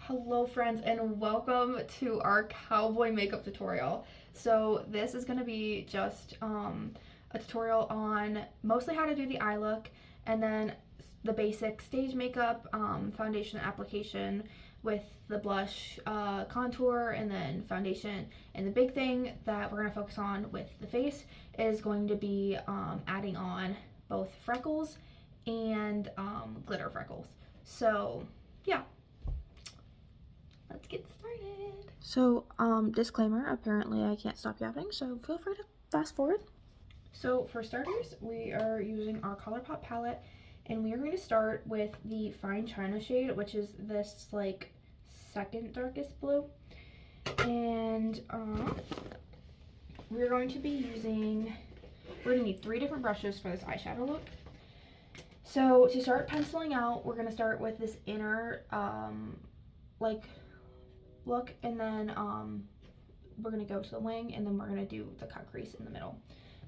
Hello friends and welcome to our cowboy makeup tutorial. So this is going to be just a tutorial on mostly how to do the eye look and then the basic stage makeup, foundation application with the blush, contour, and then foundation. And the big thing that we're going to focus on with the face is going to be adding on both freckles and glitter freckles. So yeah, let's get started. So, disclaimer, apparently I can't stop yapping, so feel free to fast forward. So for starters, we are using our ColourPop palette, and we are going to start with the Fine China shade, which is this like second darkest blue. And we're going to going to need 3 different brushes for this eyeshadow look. So to start penciling out, we're going to start with this inner look, and then we're going to go to the wing, and then we're going to do the cut crease in the middle.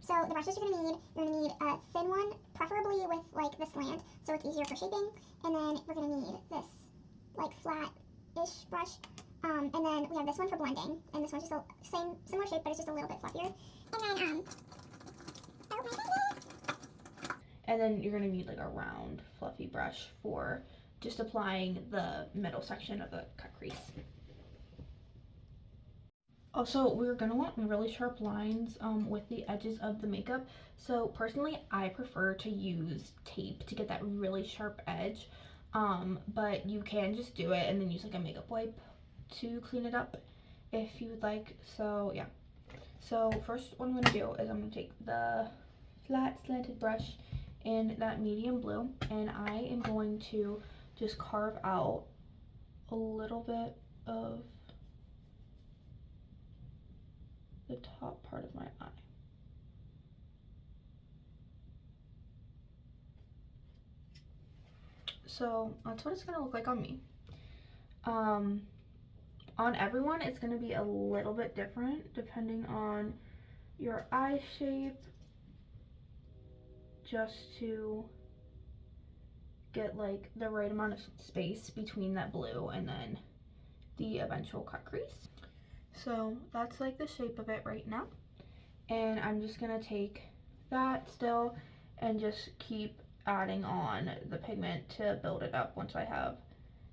So the brushes you're going to need a thin one, preferably with like the slant, so it's easier for shaping. And then we're going to need this like flat-ish brush. And then we have this one for blending, and this one's just similar shape, but it's just a little bit fluffier. And then and then you're going to need like a round, fluffy brush for just applying the middle section of the cut crease. Also, we're going to want really sharp lines with the edges of the makeup. So personally, I prefer to use tape to get that really sharp edge. But you can just do it and then use like a makeup wipe to clean it up if you would like. So yeah. So first what I'm going to do is I'm going to take the flat slanted brush in that medium blue, and I am going to just carve out a little bit of the top part of my eye. So that's what it's going to look like on me. On everyone, it's going to be a little bit different depending on your eye shape, just to get like the right amount of space between that blue and then the eventual cut crease. So that's like the shape of it right now, and I'm just gonna take that still and just keep adding on the pigment to build it up once I have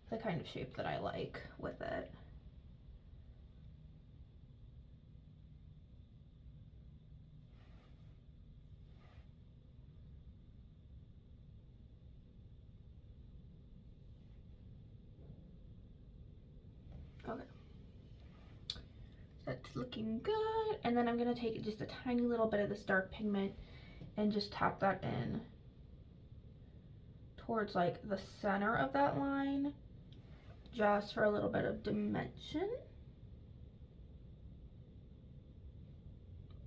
the kind of shape that I like with it. Okay, that's looking good. And then I'm gonna take just a tiny little bit of this dark pigment and just tap that in towards like the center of that line, just for a little bit of dimension.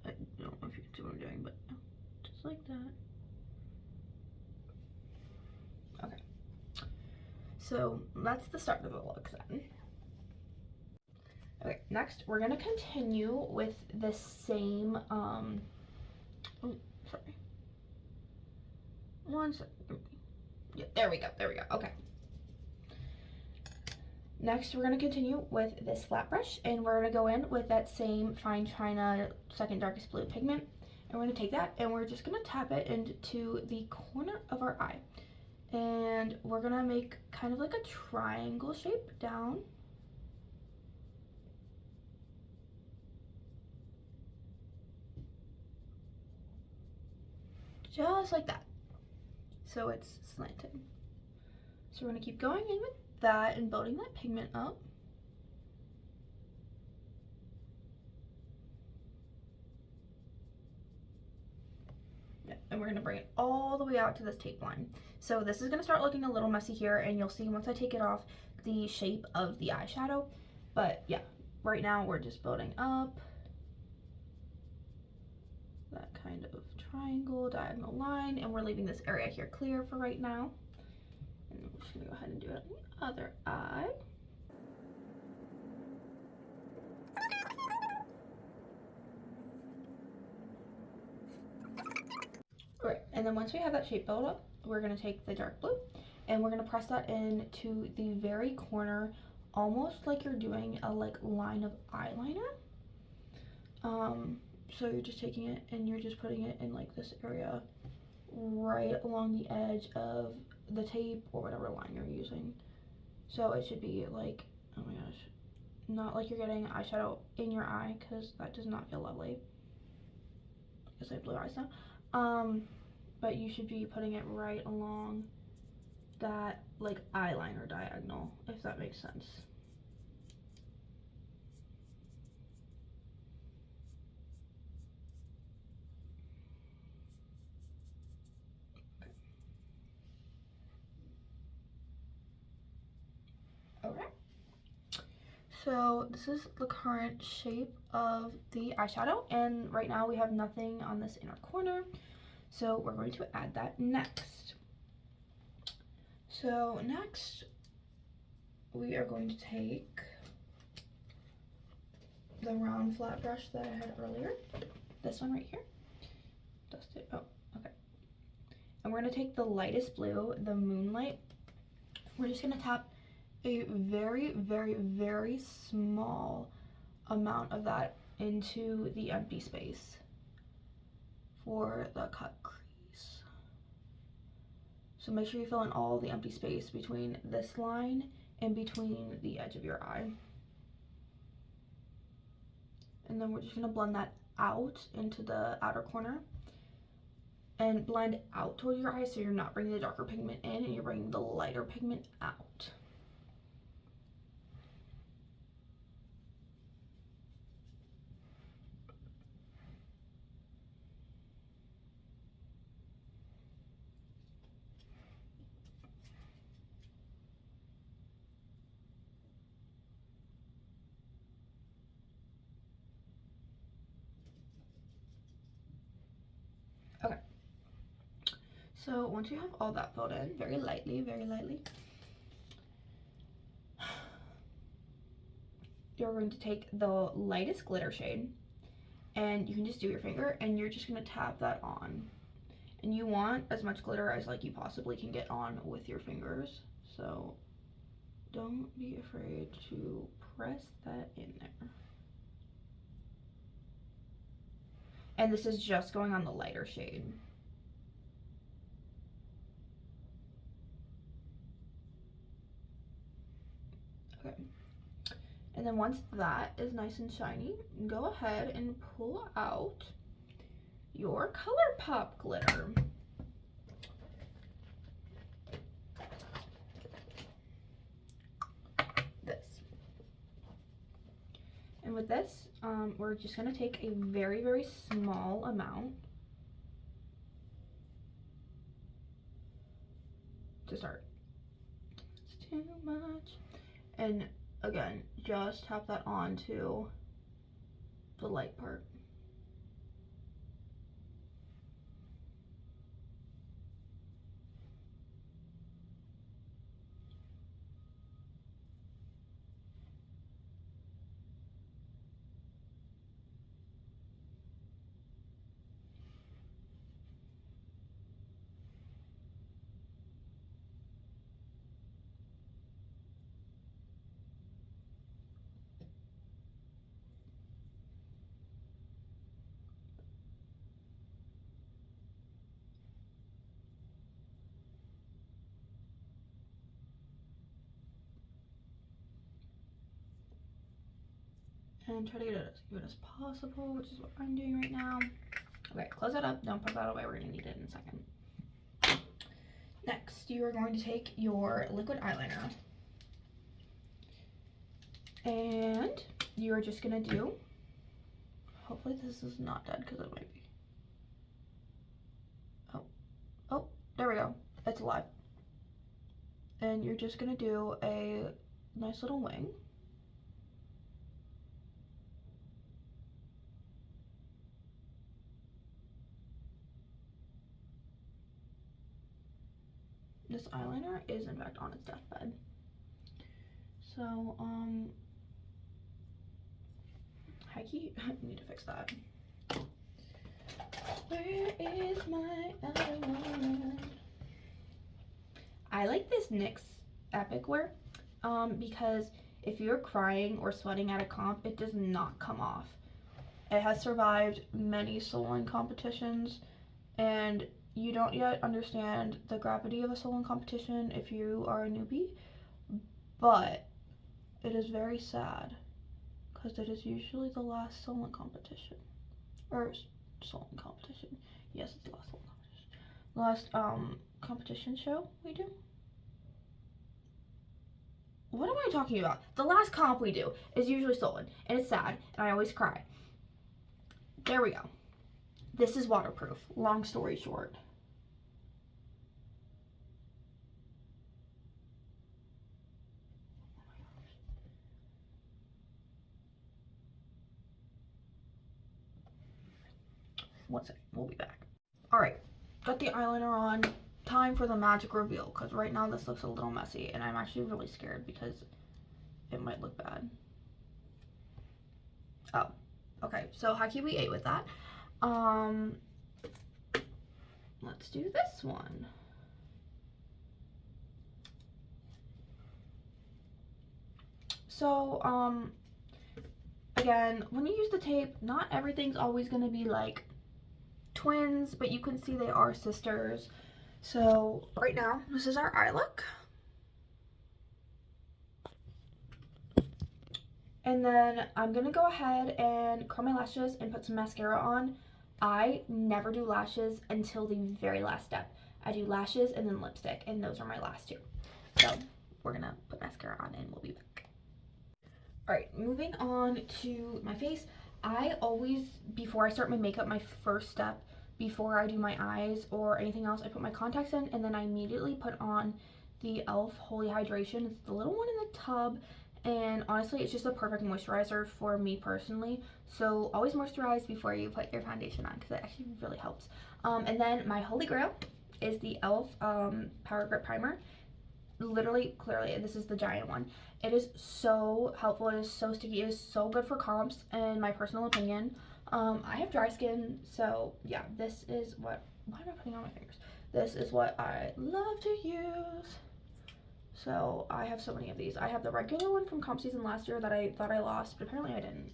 I don't know if you can see what I'm doing, but just like that. Okay, so that's the start of the look then. Okay, next we're gonna continue with the same, oh, sorry. One second. Yeah, there we go, okay. Next, we're gonna continue with this flat brush, and we're gonna go in with that same Fine China second darkest blue pigment, and we're gonna take that and we're just gonna tap it into the corner of our eye. And we're gonna make kind of like a triangle shape down. Just like that. So it's slanted. So we're gonna keep going in with that and building that pigment up. And we're gonna bring it all the way out to this tape line. So this is gonna start looking a little messy here, and you'll see once I take it off the shape of the eyeshadow. But yeah, right now we're just building up that kind of triangle diagonal line, and we're leaving this area here clear for right now. And then we're just gonna go ahead and do it on the other eye. Alright, and then once we have that shape built up, we're gonna take the dark blue and we're gonna press that into the very corner almost like you're doing a like line of eyeliner. So you're just taking it and you're just putting it in like this area right along the edge of the tape or whatever line you're using. So it should be like, oh my gosh, not like you're getting eyeshadow in your eye, because that does not feel lovely. I guess I have blue eyes now. But you should be putting it right along that like eyeliner diagonal, if that makes sense. Okay. So this is the current shape of the eyeshadow, and right now we have nothing on this inner corner, so we're going to add that next. So next we are going to take the round flat brush that I had earlier, this one right here, dust it, oh, okay. And we're gonna take the lightest blue, the Moonlight. We're just gonna tap a very, very, very small amount of that into the empty space for the cut crease. So make sure you fill in all the empty space between this line and between the edge of your eye. And then we're just gonna blend that out into the outer corner and blend out towards your eye, so you're not bringing the darker pigment in and you're bringing the lighter pigment out. Okay. So once you have all that filled in, very lightly, you're going to take the lightest glitter shade, and you can just do your finger, and you're just gonna tap that on. And you want as much glitter as like you possibly can get on with your fingers, so don't be afraid to press that in there. And this is just going on the lighter shade. Okay. And then once that is nice and shiny, go ahead and pull out your ColourPop glitter. This. And with this, we're just gonna take a very, very small amount to start. It's too much. And again, just tap that onto the light part. And try to get it as good as possible, which is what I'm doing right now. Okay, close that up. Don't put that away. We're gonna need it in a second. Next, you are going to take your liquid eyeliner, and you are just gonna do, hopefully this is not dead because it might be. Oh, there we go. It's alive. And you're just gonna do a nice little wing. This eyeliner is in fact on its deathbed. So, hecky, I need to fix that. Where is my other one? I like this NYX Epic Wear because if you're crying or sweating at a comp, it does not come off. It has survived many Solon competitions, and you don't yet understand the gravity of a Solon competition if you are a newbie, but it is very sad because it is usually the last Solon competition. Or Solon competition. Yes, it's the last Solon competition. Last competition show we do. What am I talking about? The last comp we do is usually Solon, and it's sad, and I always cry. There we go. This is waterproof. Long story short. One second, we'll be back. Alright, got the eyeliner on. Time for the magic reveal, because right now this looks a little messy, and I'm actually really scared because it might look bad. Oh, okay, so how can we 8 with that? Let's do this one. So, again, when you use the tape, not everything's always going to be like twins, but you can see they are sisters. So right now, this is our eye look. And then I'm going to go ahead and curl my lashes and put some mascara on. I never do lashes until the very last step. I do lashes and then lipstick, and those are my last two. So we're going to put mascara on and we'll be back. Alright, moving on to my face. I always, before I start my makeup, my first step, before I do my eyes or anything else, I put my contacts in, and then I immediately put on the e.l.f. Holy Hydration. It's the little one in the tub, and honestly, it's just the perfect moisturizer for me personally. So always moisturize before you put your foundation on, because it actually really helps. And then my holy grail is the e.l.f. Power Grip Primer. Literally, clearly, this is the giant one. It is so helpful. It is so sticky. It is so good for comps, in my personal opinion. I have dry skin, so yeah, this is what, why am I putting on my fingers? This is what I love to use. So I have so many of these. I have the regular one from comp season last year that I thought I lost, but apparently I didn't.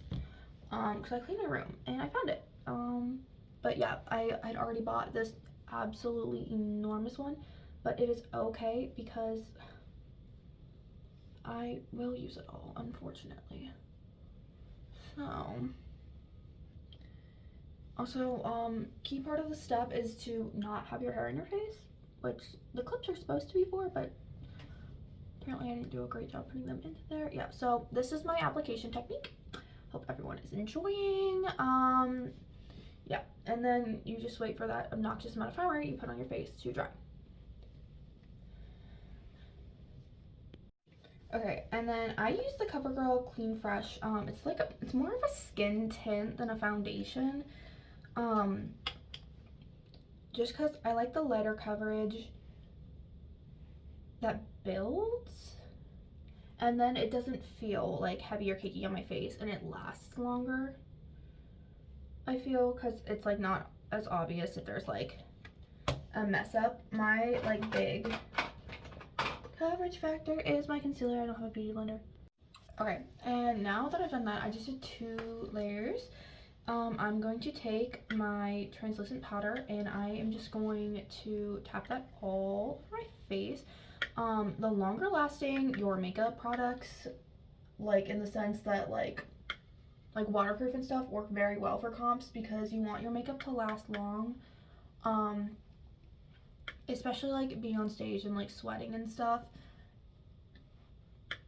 Because I cleaned my room and I found it. But yeah, I'd already bought this absolutely enormous one, but it is okay because I will use it all, unfortunately. So, also, key part of the step is to not have your hair in your face, which the clips are supposed to be for, but apparently I didn't do a great job putting them into there. Yeah, so this is my application technique. Hope everyone is enjoying. Yeah, and then you just wait for that obnoxious amount of primer you put on your face to dry. Okay, and then I use the CoverGirl Clean Fresh. It's more of a skin tint than a foundation. Just because I like the lighter coverage that builds, and then it doesn't feel like heavy or cakey on my face, and it lasts longer, I feel, because it's like not as obvious if there's like a mess up. My like big coverage factor is my concealer. I don't have a beauty blender. Okay, and now that I've done that, I just did 2 layers. I'm going to take my translucent powder, and I am just going to tap that all over my face. The longer lasting your makeup products, like in the sense that like waterproof and stuff, work very well for comps, because you want your makeup to last long. Especially like being on stage and like sweating and stuff.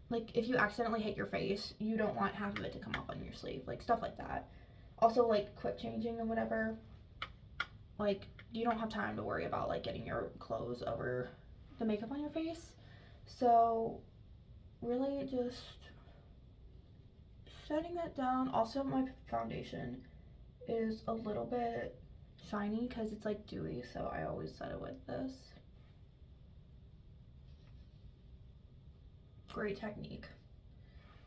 Like if you accidentally hit your face, you don't want half of it to come off on your sleeve, like stuff like that. Also, like quick changing and whatever, like you don't have time to worry about like getting your clothes over the makeup on your face. So really just setting that down. Also, my foundation is a little bit shiny because it's like dewy, so I always set it with this. Great technique.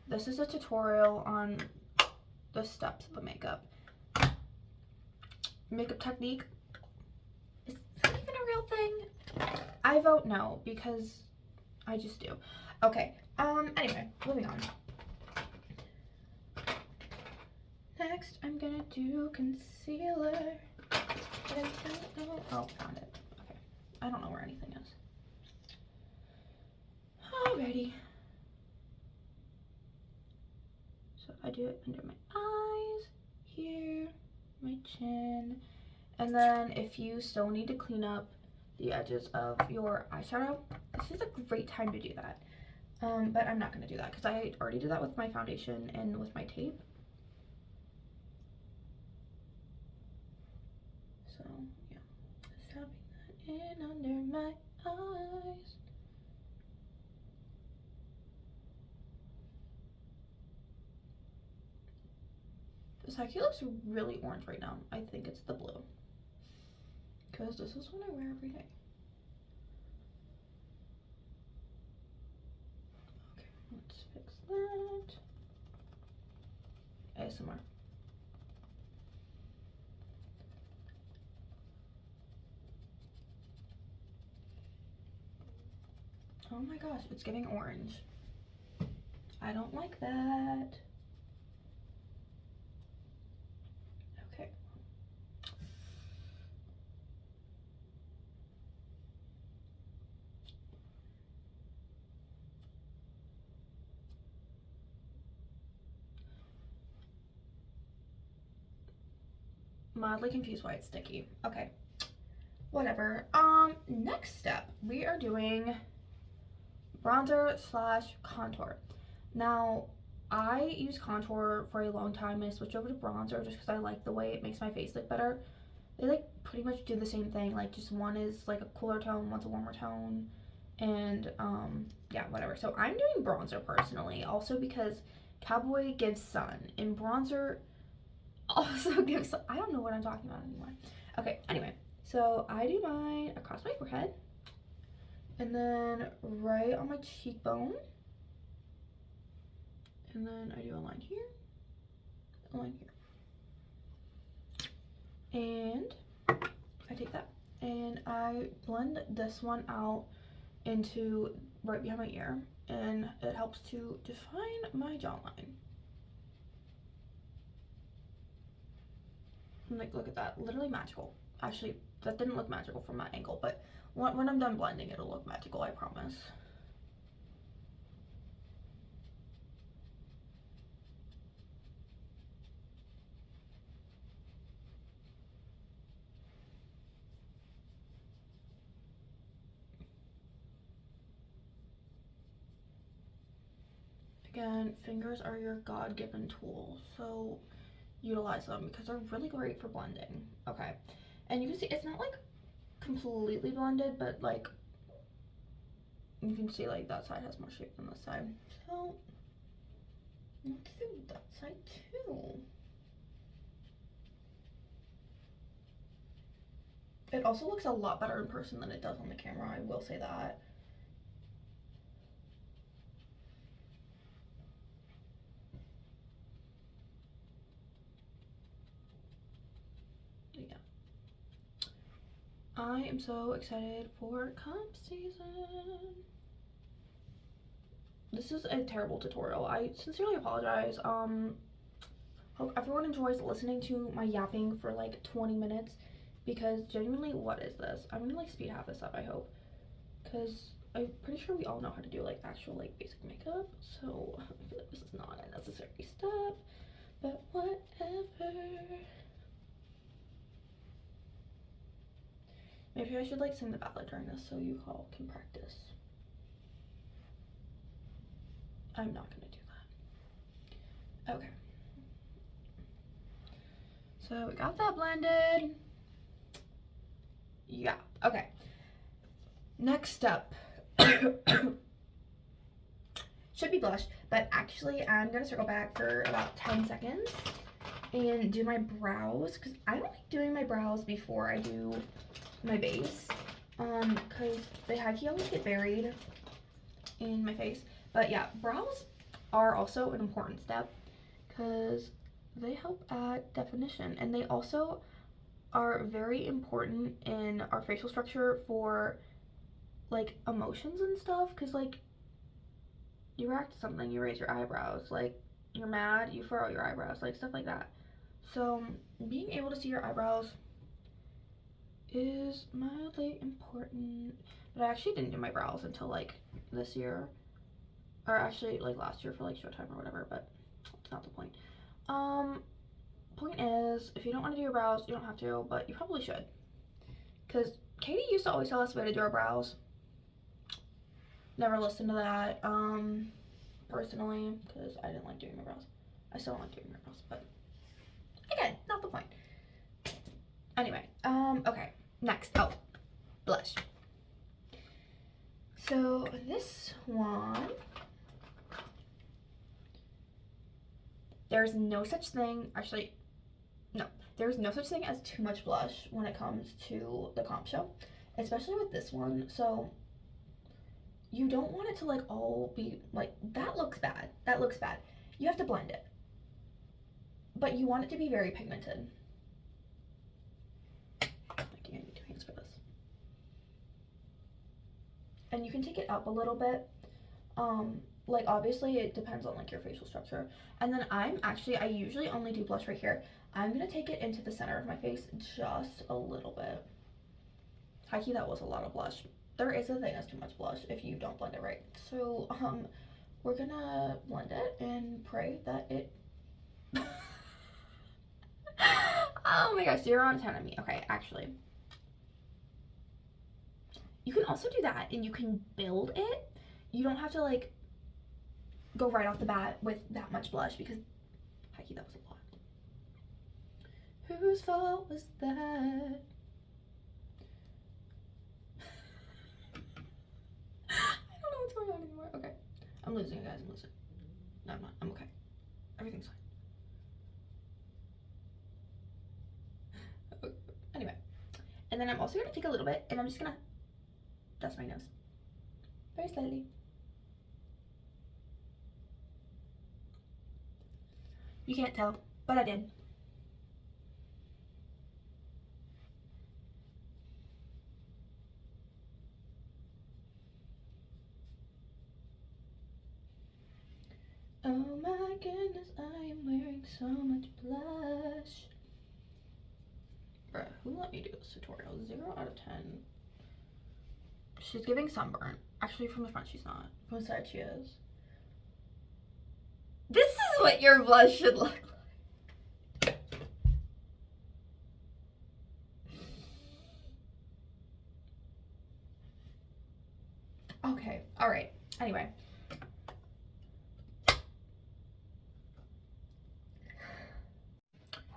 This is a tutorial on the steps of the makeup. Makeup technique, is that even a real thing? I vote no, because I just do. Okay, anyway, moving on. gonna do concealer. But I don't know. Oh, found it. Okay. I don't know where anything is. Alrighty. So I do it under my eyes, here, my chin, and then if you still need to clean up the edges of your eyeshadow, this is a great time to do that. But I'm not going to do that because I already did that with my foundation and with my tape. So yeah, just tapping that in under my eyes. This actually looks really orange right now. I think it's the blue. Because this is what I wear every day. Okay, let's fix that. ASMR. Oh my gosh, it's getting orange. I don't like that. Okay. Mildly confused why it's sticky. Okay. Whatever. Next step, we are doing bronzer slash contour. Now, I use contour for a long time and I switched over to bronzer just because I like the way it makes my face look better. They like pretty much do the same thing, like just one is like a cooler tone, one's a warmer tone, and yeah, whatever. So I'm doing bronzer personally, also because Cowboy gives sun and bronzer also gives sun. I don't know what I'm talking about anymore. Okay, anyway, so I do mine across my forehead and then right on my cheekbone, and then I do a line here, a line here, and I take that and I blend this one out into right behind my ear, and it helps to define my jawline. Like, look at that, literally magical. Actually, that didn't look magical from that angle, but when I'm done blending, it'll look magical, I promise. Again, fingers are your God-given tool, so utilize them because they're really great for blending. Okay, and you can see it's not like completely blended, but like you can see like that side has more shape than this side. So let's do that side too. It also looks a lot better in person than it does on the camera, I will say that. Yeah. I am so excited for comp season. This is a terrible tutorial. I sincerely apologize. Hope everyone enjoys listening to my yapping for like 20 minutes because genuinely, what is this? I'm gonna like speed half this up, I hope, because I'm pretty sure we all know how to do like actual like basic makeup, so I feel like this is not a necessary step, but whatever. Maybe I should like sing the ballad during this so you all can practice. I'm not gonna do that. Okay. So we got that blended. Yeah, okay. Next step. Should be blush, but actually I'm gonna circle back for about 10 seconds and do my brows, because I don't like doing my brows before I do my base, because they high-key always get buried in my face. But yeah, brows are also an important step because they help add definition, and they also are very important in our facial structure for like emotions and stuff, because like you react to something, you raise your eyebrows, like you're mad, you furrow your eyebrows, like stuff like that. So being able to see your eyebrows is mildly important. But I actually didn't do my brows until like this year. Or actually like last year for like Showtime or whatever, but it's not the point. Point is, if you don't want to do your brows, you don't have to, but you probably should. Because Katie used to always tell us we had to do our brows. Never listened to that, personally, because I didn't like doing my brows. I still don't like doing my brows, but again, not the point. Anyway, okay, next, oh, blush. So this one, there's no such thing, actually, no, there's no such thing as too much blush when it comes to the comp show, especially with this one. So you don't want it to like all be like, that looks bad, that looks bad. You have to blend it, but you want it to be very pigmented. I think I need 2 hands for this. And you can take it up a little bit. Like obviously it depends on like your facial structure. And then I usually only do blush right here. I'm gonna take it into the center of my face just a little bit. Hikey, that was a lot of blush. There is a thing as too much blush if you don't blend it right. So we're gonna blend it and pray that it oh my gosh, 0 out of 10 on me. Okay, actually, you can also do that and you can build it. You don't have to like go right off the bat with that much blush because hecky, that was a lot. Whose fault was that? I don't know what's going on anymore. Okay, I'm losing it, guys. I'm losing. No, I'm not. I'm okay. Everything's fine. Okay. Anyway, and then I'm also gonna take a little bit and I'm just gonna dust my nose very slightly. You can't tell, but I did. Oh my goodness, I am wearing so much blush. Bruh, who let me do this tutorial? 0 out of 10. She's giving sunburn. Actually, from the front she's not. From the side she is. This is what your blush should look like. Okay, alright. Anyway.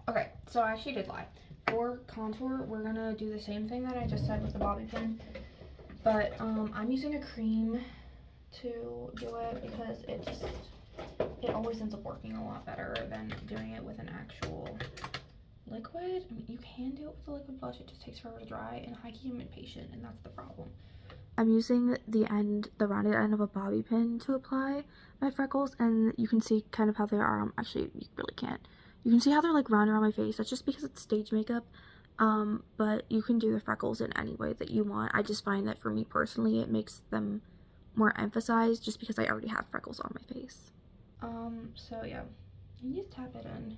Okay, so I actually did lie. For contour, we're gonna do the same thing that I just said with the bobby pin. But I'm using a cream to do it because it always ends up working a lot better than doing it with an actual liquid. I mean, you can do it with a liquid blush, it just takes forever to dry, and high key I'm impatient, and that's the problem. I'm using the rounded end of a bobby pin to apply my freckles, and you can see kind of how they are. Actually, you really can't. You can see how they're like round around my face. That's just because it's stage makeup. But you can do the freckles in any way that you want. I just find that for me personally, it makes them more emphasized just because I already have freckles on my face. So yeah, you just tap it in.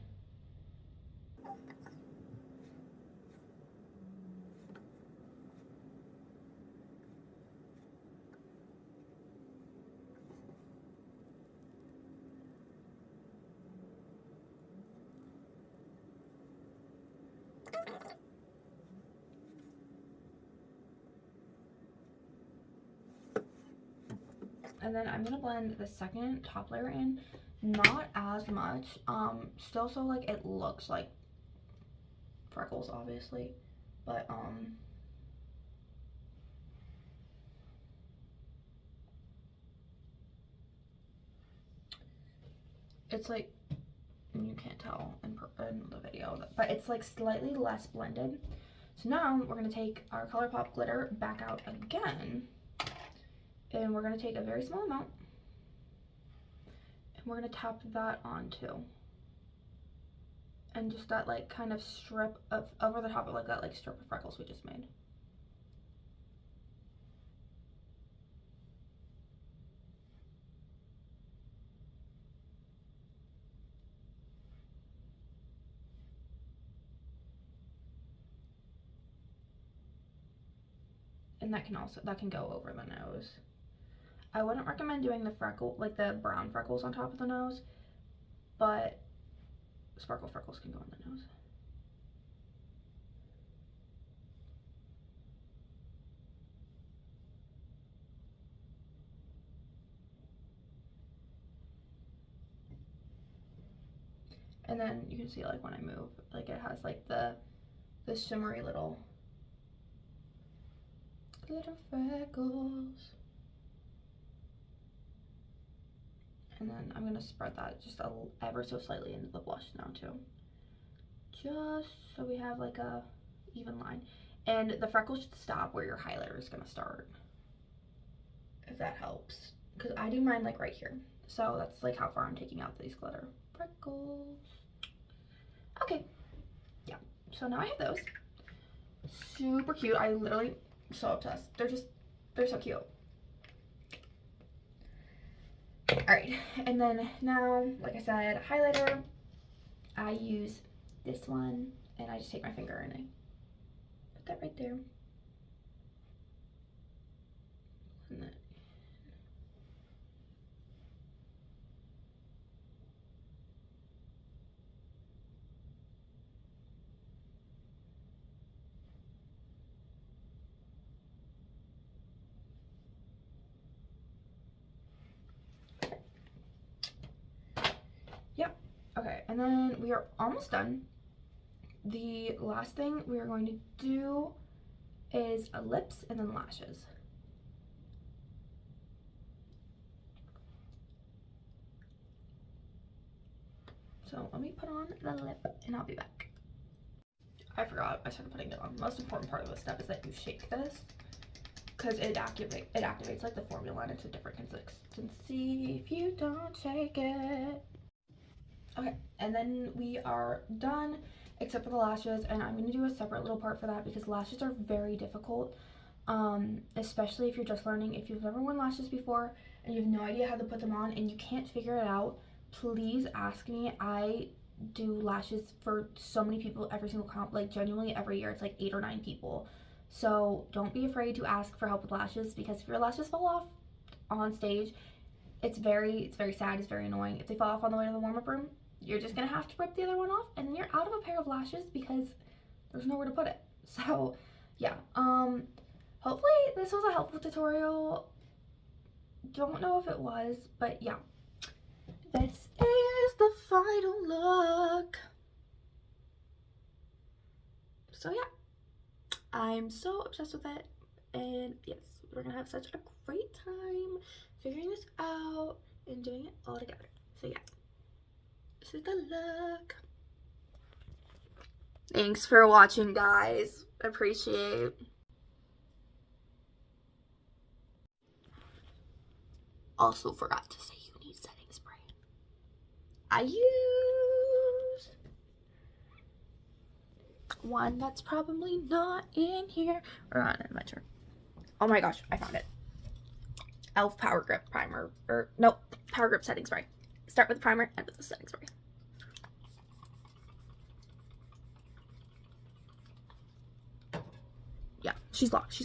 And then I'm gonna blend the second top layer in, not as much, still so like it looks like freckles obviously, but it's like, you can't tell in the video, but it's like slightly less blended. So now we're gonna take our ColourPop glitter back out again, and we're gonna take a very small amount, and we're gonna tap that on too. And just that like kind of strip of, over the top of like that like strip of freckles we just made. and that can go over the nose. I wouldn't recommend doing the freckle, like the brown freckles on top of the nose, but sparkle freckles can go on the nose. And then you can see, like, when I move, like, it has like the shimmery little freckles. And then I'm gonna spread that just ever so slightly into the blush now too, just so we have like a even line. And the freckles should stop where your highlighter is gonna start, if that helps, because I do mine like right here. So that's like how far I'm taking out these glitter freckles. Okay, yeah, so now I have those. Super cute. I literally so obsessed. They're so cute. Alright, and then now, like I said, highlighter. I use this one, and I just take my finger and I put that right there. And then yep. Okay, and then we are almost done. The last thing we are going to do is lips and then lashes. So let me put on the lip and I'll be back. I forgot, I started putting it on. The most important part of this step is that you shake this, because it activates like the formula and it's a different consistency if you don't shake it. Okay, and then we are done except for the lashes, and I'm going to do a separate little part for that because lashes are very difficult, especially if you're just learning. If you've never worn lashes before and you have no idea how to put them on and you can't figure it out, please ask me. I do lashes for so many people every single comp, like genuinely every year. It's like 8 or 9 people. So don't be afraid to ask for help with lashes, because if your lashes fall off on stage, it's very sad, it's very annoying. If they fall off on the way to the warm-up room, you're just gonna have to rip the other one off, and then you're out of a pair of lashes because there's nowhere to put it. So yeah, hopefully this was a helpful tutorial. Don't know if it was, but yeah, this is the final look. So yeah, I'm so obsessed with it, and yes, we're gonna have such a great time figuring this out and doing it all together. So yeah, this is the look. Thanks for watching, guys. Appreciate. Also forgot to say you need setting spray. I use one that's probably not in here. Or on an adventure. Oh my gosh, I found it. e.l.f. Power Grip Primer. Or nope, Power Grip Setting Spray. Start with the primer, end with the setting spray. Yeah, she's locked.